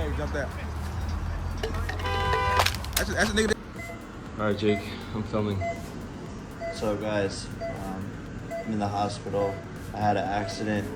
Hey, jump that. That's a nigga. All right, Jake, I'm filming. So guys, I'm in the hospital. I had an accident.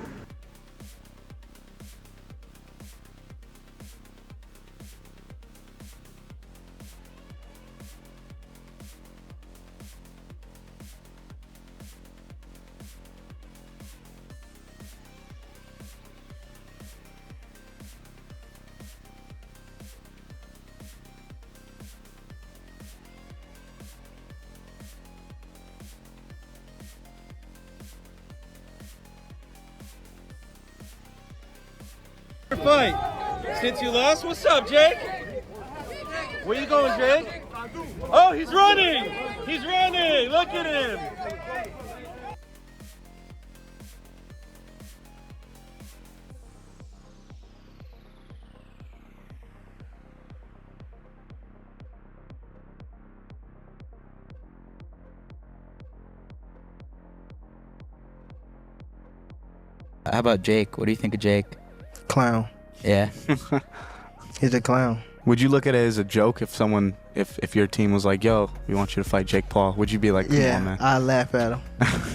Fight. Since you lost, what's up, Jake? Where you going, Jake? Oh, he's running! He's running! Look at him! How about Jake? What do you think of Jake? Clown. Yeah. He's a clown. Would you look at it as a joke if your team was like, yo, we want you to fight Jake Paul? Would you be like, come on, man? I laugh at him.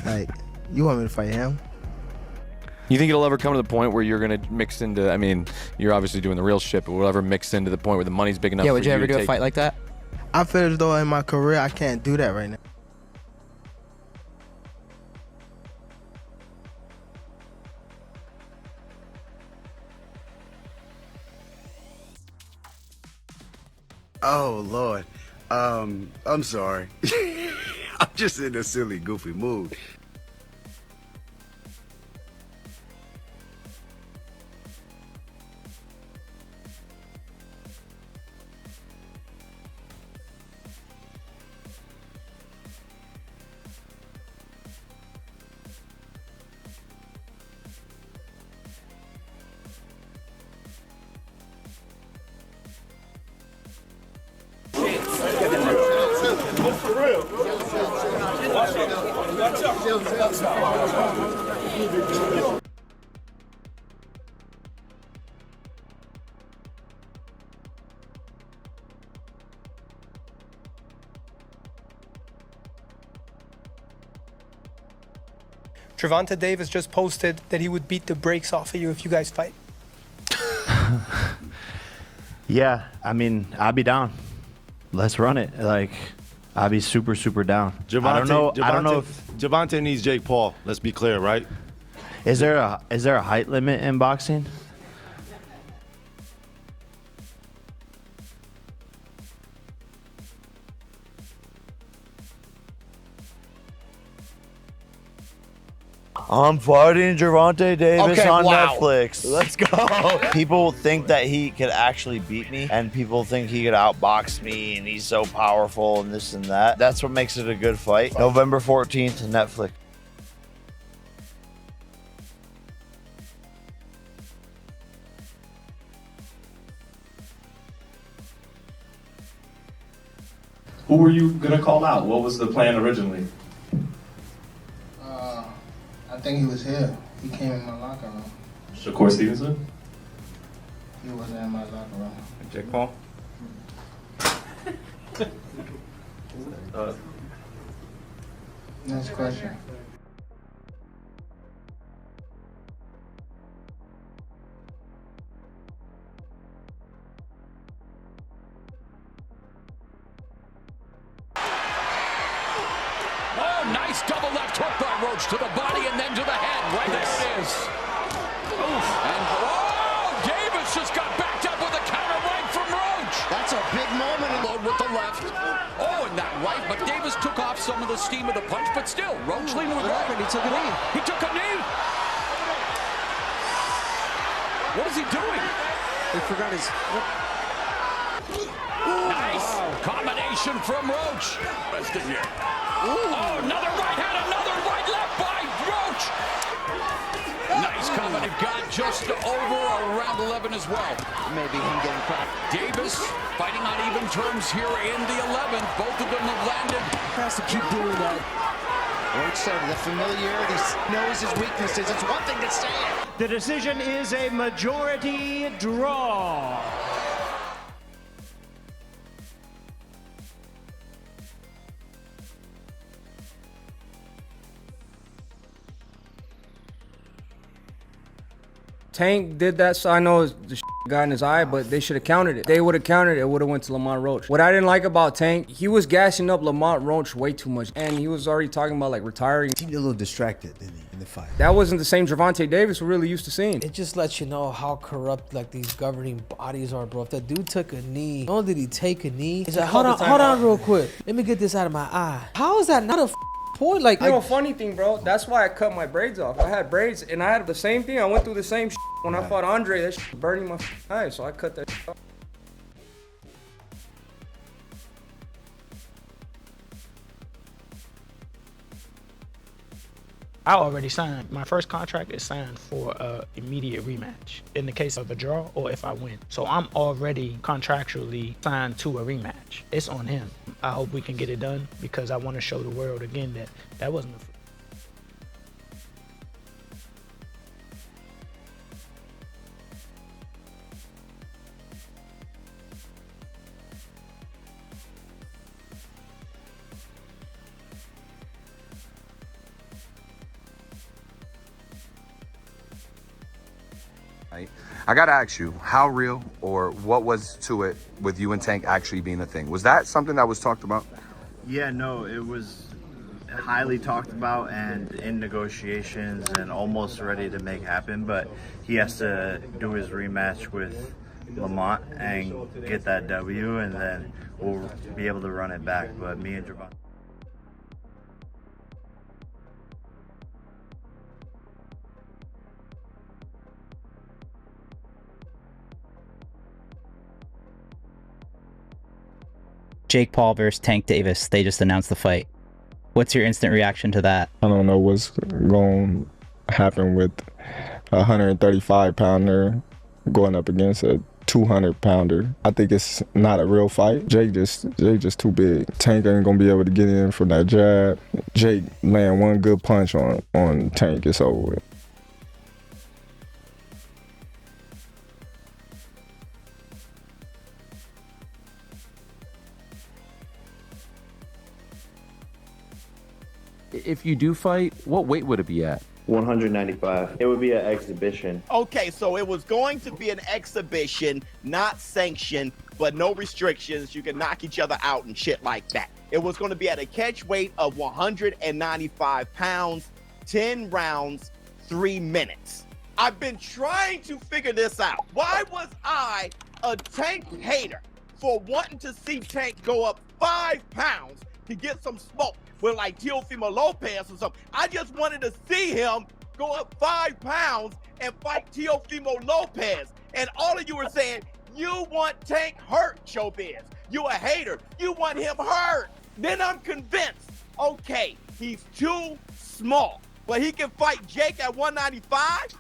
Like, you want me to fight him? You think it'll ever come to the point where you're gonna mix into? I mean, you're obviously doing the real shit, but will it ever mix into the point where the money's big enough? Yeah. for Would you ever to do a take- fight like that? I feel as though in my career I can't do that right now. Oh, Lord. I'm sorry. I'm just in a silly, goofy mood. Gervonta Davis just posted that he would beat the brakes off of you if you guys fight. Yeah, I mean, I'll be down. Let's run it. Like, I'll be super, super down. I don't know if Gervonta needs Jake Paul. Let's be clear, right? is there a height limit in boxing? I'm fighting Gervonta Davis on Netflix. Let's go. People think that he could actually beat me, and people think he could outbox me, and he's so powerful and this and that. That's what makes it a good fight. November 14th, Netflix. Who were you gonna call out? What was the plan originally? I think he was here. He came in my locker room. Shakur Stevenson? He wasn't in my locker room. Jake Paul? Next question. Oh, nice double left hook by Roach to the body and then to the head. Right there it is. Oof. And Davis just got backed up with a counter right from Roach. That's a big moment. Load with the left. Oh, and that right, but Davis took off some of the steam of the punch, but still, Roach leaning with right. He took a knee. He took a knee. What is he doing? He forgot his... Nice combination from Roach. Oh, another right hand, another right left by Roach. Nice combination. Got just over around 11 as well. Maybe him getting cracked. Davis fighting on even terms here in the 11th. Both of them have landed. He has to keep doing that. Roach said the familiarity, knows his weaknesses. It's one thing to say it. The decision is a majority draw. Tank did that, so I know the got in his eye, but they should have countered it. They would have countered it, it would have went to Lamont Roach. What I didn't like about Tank, he was gassing up Lamont Roach way too much, and he was already talking about like retiring. He seemed a little distracted, didn't he, in the fight? That wasn't the same Gervonta Davis we're really used to seeing. It just lets you know how corrupt like these governing bodies are, bro. If that dude took a knee, not only did he take a knee, he's like, hold on real quick. Let me get this out of my eye. How is that not a point? Like, you know, funny thing, bro, that's why I cut my braids off. I had braids, and I had the same thing. I went through the same when I fought Andre. That was burning my eye, so I cut that off. I already signed. My first contract is signed for an immediate rematch in the case of a draw or if I win. So I'm already contractually signed to a rematch. It's on him. I hope we can get it done because I want to show the world again that that wasn't a I gotta ask you, how real or what was to it with you and Tank actually being a thing? Was that something that was talked about? Yeah, no, it was highly talked about and in negotiations and almost ready to make happen, but he has to do his rematch with Lamont and get that W, and then we'll be able to run it back. But me and Gervonta. Jake Paul versus Tank Davis. They just announced the fight. What's your instant reaction to that? I don't know what's going to happen with a 135-pounder going up against a 200-pounder. I think it's not a real fight. Jake just too big. Tank ain't gonna be able to get in from that jab. Jake land one good punch on Tank, it's over with. If you do fight, what weight would it be at? 195. It would be an exhibition. Okay, so it was going to be an exhibition, not sanctioned, but no restrictions. You can knock each other out and shit like that. It was going to be at a catch weight of 195 pounds, 10 rounds, 3 minutes. I've been trying to figure this out. Why was I a Tank hater for wanting to see Tank go up 5 pounds to get some smoke with like Teofimo Lopez or something? I just wanted to see him go up 5 pounds and fight Teofimo Lopez. And all of you are saying, you want Tank hurt, Showbiz. You a hater. You want him hurt. Then I'm convinced, okay, he's too small, but he can fight Jake at 195?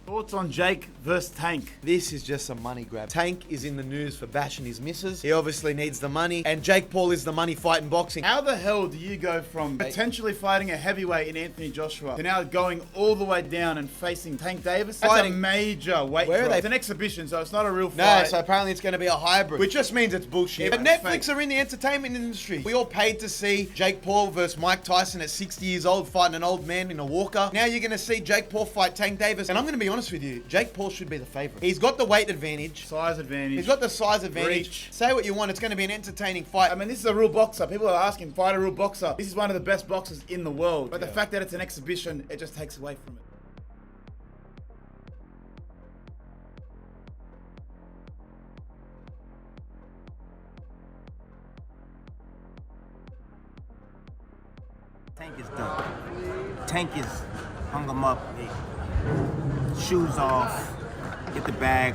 Thoughts on Jake versus Tank? This is just a money grab. Tank is in the news for bashing his missus. He obviously needs the money, and Jake Paul is the money fight in boxing. How the hell do you go from potentially fighting a heavyweight in Anthony Joshua to now going all the way down and facing Tank Davis? That's a major weight drop. It's an exhibition, so it's not a real fight. No, so apparently it's going to be a hybrid. Which just means it's bullshit. Yeah, but Netflix are in the entertainment industry. We all paid to see Jake Paul versus Mike Tyson at 60 years old fighting an old man in a walker. Now you're going to see Jake Paul fight Tank Davis, and I'm going to be honest with you, Jake Paul should be the favorite. He's got the weight advantage. Size advantage. He's got the size advantage. Reach. Say what you want, it's going to be an entertaining fight. I mean, this is a real boxer. People are asking, fight a real boxer. This is one of the best boxers in the world. But the fact that it's an exhibition, it just takes away from it. Tank is done. Tank is hung him up. Shoes off, get the bag,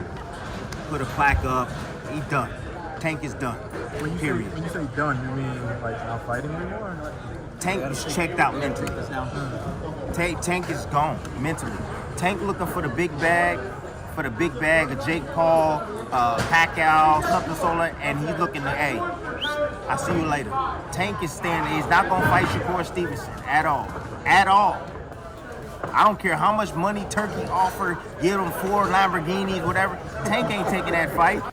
put a plaque up. He's done. Tank is done. Period. When you say done, you mean like not fighting anymore? Or not? Tank is checked out mentally. Tank is gone mentally. Tank looking for the big bag, of Jake Paul, Pacquiao, something so like, and he's looking to, hey, I'll see you later. Tank is standing. He's not gonna fight Shakur Stevenson at all. At all. I don't care how much money Turkey offered, give him 4 Lamborghinis, whatever. Tank ain't taking that fight.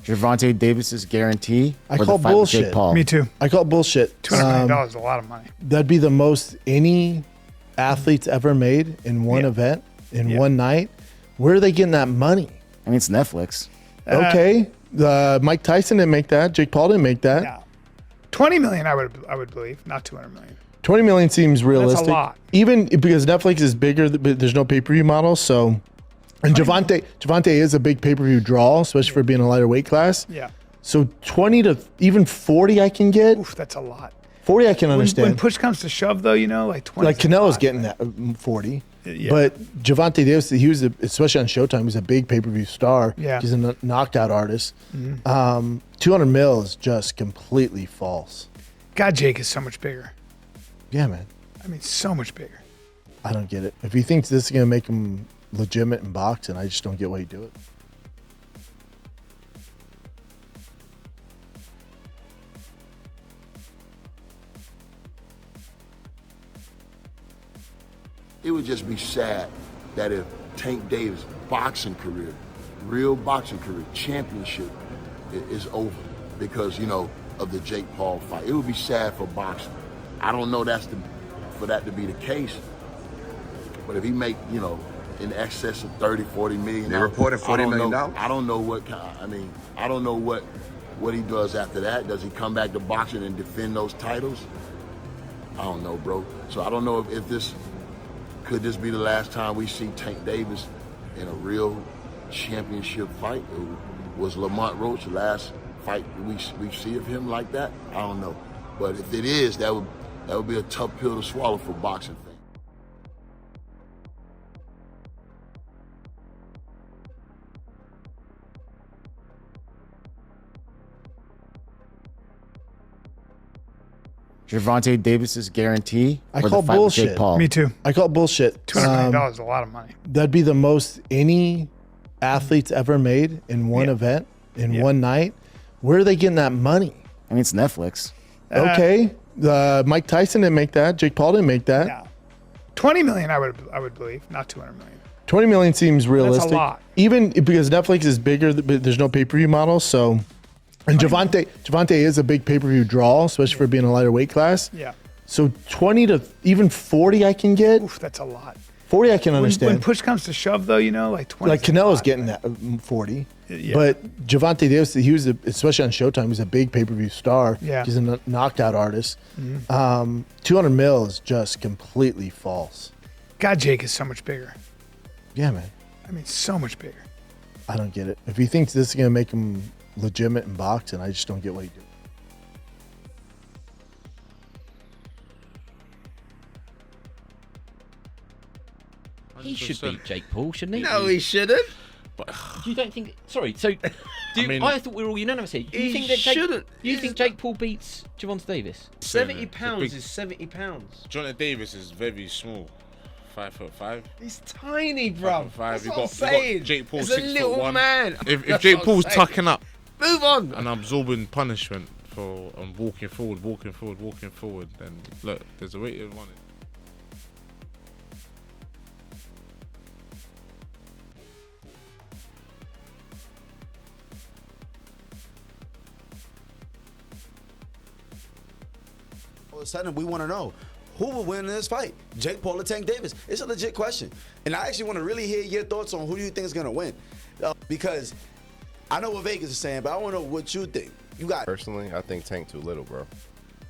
Gervonta Davis's guarantee. I or call the fight with Jake bullshit. Paul? Me too. I call bullshit. $200 million is a lot of money. That'd be the most any athlete's ever made in one event, in one night. Where are they getting that money? I mean, it's Netflix. Okay. Mike Tyson didn't make that. Jake Paul didn't make that. No. $20 million, I would believe, not $200 million. 20 million seems realistic. That's a lot. Even because Netflix is bigger, but there's no pay-per-view model. So, and Gervonta is a big pay-per-view draw, especially for being a lighter weight class. Yeah. So 20 to even 40 I can get. Oof, that's a lot. 40 I can understand. When push comes to shove, though, you know, like 20. Like Canelo's getting that 40. Yeah. But Gervonta Davis, he was, especially on Showtime, he was a big pay-per-view star. Yeah. He's a knockout artist. Mhm. 200 mil is just completely false. God, Jake is so much bigger. Yeah, man. I mean, so much bigger. I don't get it. If he thinks this is going to make him legitimate in boxing, I just don't get why he do it. It would just be sad that if Tank Davis' boxing career, real boxing career, championship is over because, you know, of the Jake Paul fight. It would be sad for boxing. I don't know for that to be the case. But if he make, you know, in excess of 30, 40 million. They reported $40 million. I don't know what I don't know what he does after that. Does he come back to boxing and defend those titles? I don't know, bro. So I don't know if this could this be the last time we see Tank Davis in a real championship fight? Was Lamont Roach the last fight we see of him like that? I don't know. But if it is, that would be a tough pill to swallow for boxing fans. Gervonta Davis's guarantee. I or call the fight with Jake bullshit. Paul? Me too. I call bullshit. $200 million is a lot of money. That'd be the most any athlete's ever made in one event, in one night. Where are they getting that money? I mean, it's Netflix. Okay. Mike Tyson didn't make that. Jake Paul didn't make that. No. $20 million, I would believe, not $200 million. 20 million seems realistic. That's a lot. Even because Netflix is bigger, but there's no pay-per-view model. So, and Gervonta is a big pay-per-view draw, especially for being a lighter weight class. Yeah. So 20 to even 40 I can get. Oof, that's a lot. 40 I can understand. When push comes to shove, though, you know, like 20. Like Canelo's getting that 40. Yeah. But Gervonta Davis, he was, especially on Showtime, he was a big pay-per-view star. Yeah. He's a knockout artist. Mhm. 200 mil is just completely false. God, Jake is so much bigger. Yeah, man. I mean, so much bigger. I don't get it. If he thinks this is going to make him legitimate in boxing, I just don't get why he do it. He should beat Jake Paul, shouldn't he? No, he shouldn't. You don't think? Sorry. So, I thought we were all unanimous here. Do you He think that shouldn't. You think Jake Paul beats Gervonta Davis? 70 pounds is 70 pounds. Gervonta Davis is very small. 5'5". He's tiny, bro. 5'5". That's You what I'm got saying. Jake Paul He's a little 6'1". man. If That's Jake what I'm Paul's saying. tucking up, Move on. and absorbing punishment for walking forward, then look, there's a way to run it. All of a sudden, we want to know who will win in this fight, Jake Paul or Tank Davis. It's a legit question, and I actually want to really hear your thoughts on who do you think is going to win, because I know what Vegas is saying, but I want to know what you think. You got personally, I think Tank too little, bro.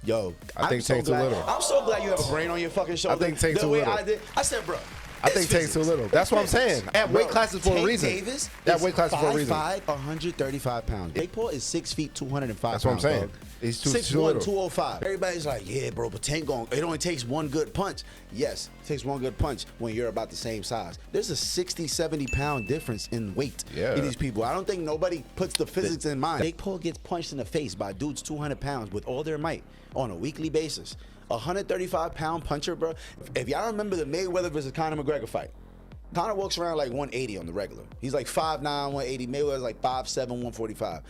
Yo, I think Tank too little. I'm so glad you have a brain on your fucking shoulder. I think Tank The too way little. I said, bro. I think Tank's too little. That's what I'm saying. That weight class is for a reason. Davis That weight class is for a reason. 5'5", 135 pounds. Jake Paul is 6 feet, 205 pounds. That's what I'm saying. Dog. He's too 6'1", little. 205. Everybody's like, yeah, bro, but Tank it only takes one good punch. Yes, it takes one good punch when you're about the same size. There's a 60, 70 pound difference in weight in these people. I don't think nobody puts the physics in mind. Jake Paul gets punched in the face by dudes 200 pounds with all their might on a weekly basis. 135-pound puncher, bro. If y'all remember the Mayweather versus Conor McGregor fight, Conor walks around like 180 on the regular. He's like 5'9", 180. Mayweather's like 5'7", 145.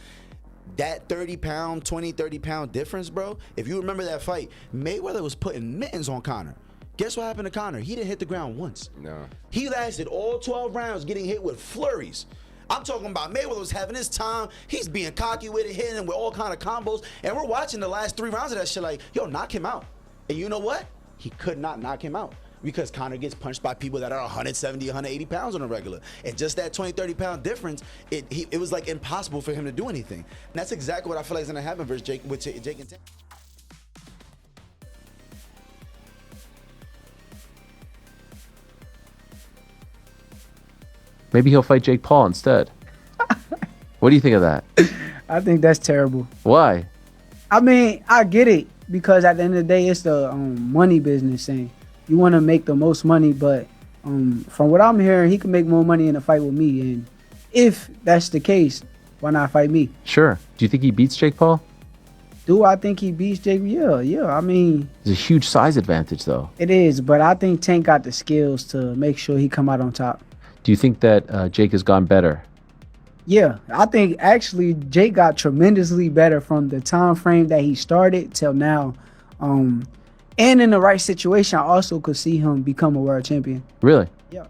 That 30-pound, 20, 30-pound difference, bro. If you remember that fight, Mayweather was putting mittens on Conor. Guess what happened to Conor? He didn't hit the ground once. No. He lasted all 12 rounds getting hit with flurries. I'm talking about Mayweather was having his time. He's being cocky with it, hitting him with all kind of combos. And we're watching the last 3 rounds of that shit like, yo, knock him out. And you know what? He could not knock him out because Conor gets punched by people that are 170, 180 pounds on a regular. And just that 20, 30-pound difference, it was like impossible for him to do anything. And that's exactly what I feel like is going to happen versus Jake and Tank. Maybe he'll fight Jake Paul instead. What do you think of that? I think that's terrible. Why? I mean, I get it because at the end of the day, it's the money business, and you want to make the most money. But from what I'm hearing, he can make more money in a fight with me. And if that's the case, why not fight me? Sure. Do you think he beats Jake Paul? Do I think he beats Jake? Yeah. I mean, There's a huge size advantage, though. it is, but I think Tank got the skills to make sure he come out on top. Do you think that Jake has gone better? Yeah, I think actually Jake got tremendously better from the time frame that he started till now. And in the right situation, I also could see him become a world champion. Really? Yeah.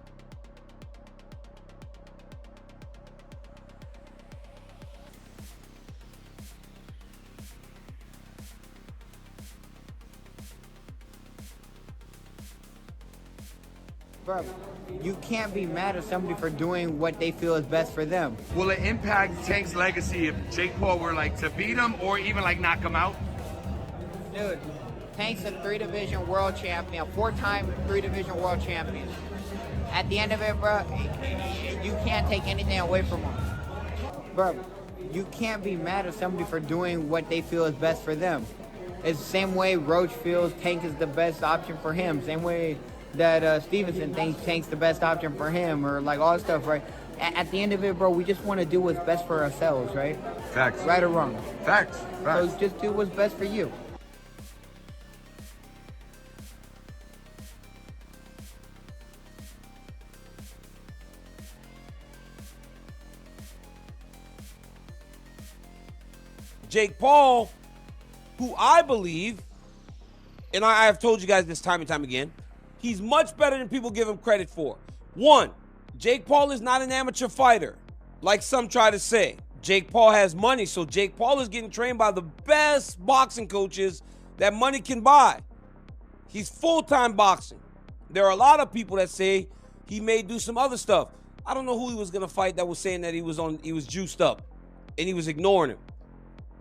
Bro, you can't be mad at somebody for doing what they feel is best for them. Will it impact Tank's legacy if Jake Paul were like to beat him or even like knock him out? Dude, Tank's a 3-division world champion, 4-time 3-division world champion. At the end of it, bro, you can't take anything away from him. Bro, you can't be mad at somebody for doing what they feel is best for them. It's the same way Roach feels Tank is the best option for him. Same way that Stevenson thinks Tank's the best option for him, or like all that stuff, right? At the end of it, bro, we just want to do what's best for ourselves, right? Facts. Right or wrong? Facts. So just do what's best for you. Jake Paul, who I believe, and I have told you guys this time and time again, he's much better than people give him credit for. One, Jake Paul is not an amateur fighter, like some try to say. Jake Paul has money, so Jake Paul is getting trained by the best boxing coaches that money can buy. He's full-time boxing. There are a lot of people that say he may do some other stuff. I don't know who he was going to fight that was saying that he was juiced up and he was ignoring him.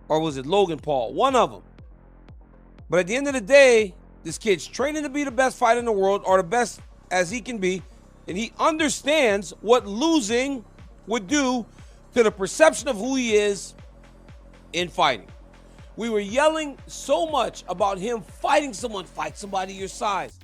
Or was it Logan Paul? One of them. But at the end of the day, this kid's training to be the best fighter in the world, or the best as he can be, and he understands what losing would do to the perception of who he is in fighting. We were yelling so much about him fighting someone, fight somebody your size.